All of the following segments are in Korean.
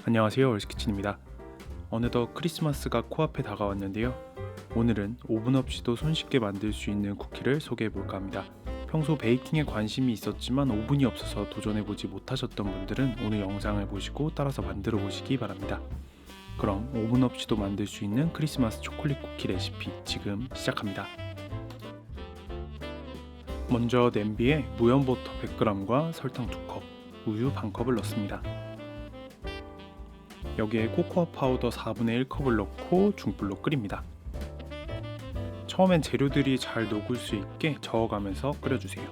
안녕하세요, 월스키친입니다. 어느덧 크리스마스가 코앞에 다가왔는데요. 오늘은 오븐 없이도 손쉽게 만들 수 있는 쿠키를 소개해 볼까 합니다. 평소 베이킹에 관심이 있었지만 오븐이 없어서 도전해보지 못하셨던 분들은 오늘 영상을 보시고 따라서 만들어 보시기 바랍니다. 그럼 오븐 없이도 만들 수 있는 크리스마스 초콜릿 쿠키 레시피 지금 시작합니다. 먼저 냄비에 무염 버터 100g과 설탕 2컵, 우유 반컵을 넣습니다. 여기에 코코아 파우더 4분의 1컵을 넣고 중불로 끓입니다. 처음엔 재료들이 잘 녹을 수 있게 저어가면서 끓여주세요.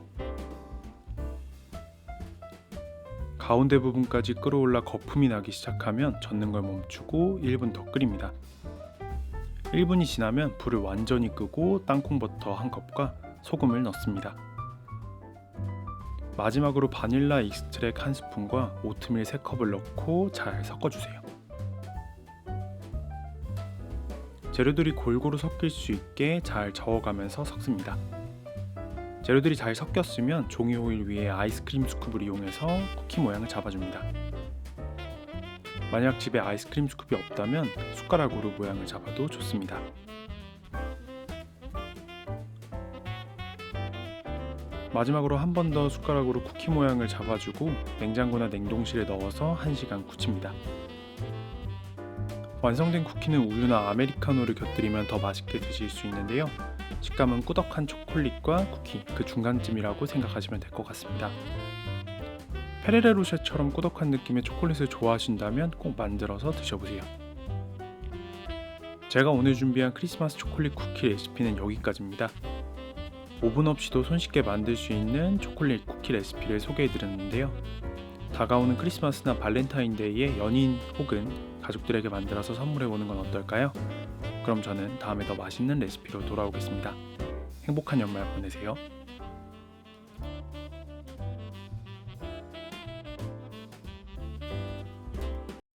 가운데 부분까지 끓어올라 거품이 나기 시작하면 젓는 걸 멈추고 1분 더 끓입니다. 1분이 지나면 불을 완전히 끄고 땅콩버터 1컵과 소금을 넣습니다. 마지막으로 바닐라 익스트랙 1스푼과 오트밀 3컵을 넣고 잘 섞어주세요. 재료들이 골고루 섞일 수 있게 잘 저어가면서 섞습니다. 재료들이 잘 섞였으면 종이 호일 위에 아이스크림 스쿱을 이용해서 쿠키 모양을 잡아줍니다. 만약 집에 아이스크림 스쿱이 없다면 숟가락으로 모양을 잡아도 좋습니다. 마지막으로 한 번 더 숟가락으로 쿠키 모양을 잡아주고 냉장고나 냉동실에 넣어서 1시간 굳힙니다. 완성된 쿠키는 우유나 아메리카노를 곁들이면 더 맛있게 드실 수 있는데요. 식감은 꾸덕한 초콜릿과 쿠키 그 중간쯤이라고 생각하시면 될 것 같습니다. 페레레 로쉐처럼 꾸덕한 느낌의 초콜릿을 좋아하신다면 꼭 만들어서 드셔보세요. 제가 오늘 준비한 크리스마스 초콜릿 쿠키 레시피는 여기까지입니다. 오븐 없이도 손쉽게 만들 수 있는 초콜릿 쿠키 레시피를 소개해드렸는데요. 다가오는 크리스마스나 발렌타인데이에 연인 혹은 가족들에게 만들어서 선물해보는 건 어떨까요? 그럼 저는 다음에 더 맛있는 레시피로 돌아오겠습니다. 행복한 연말 보내세요.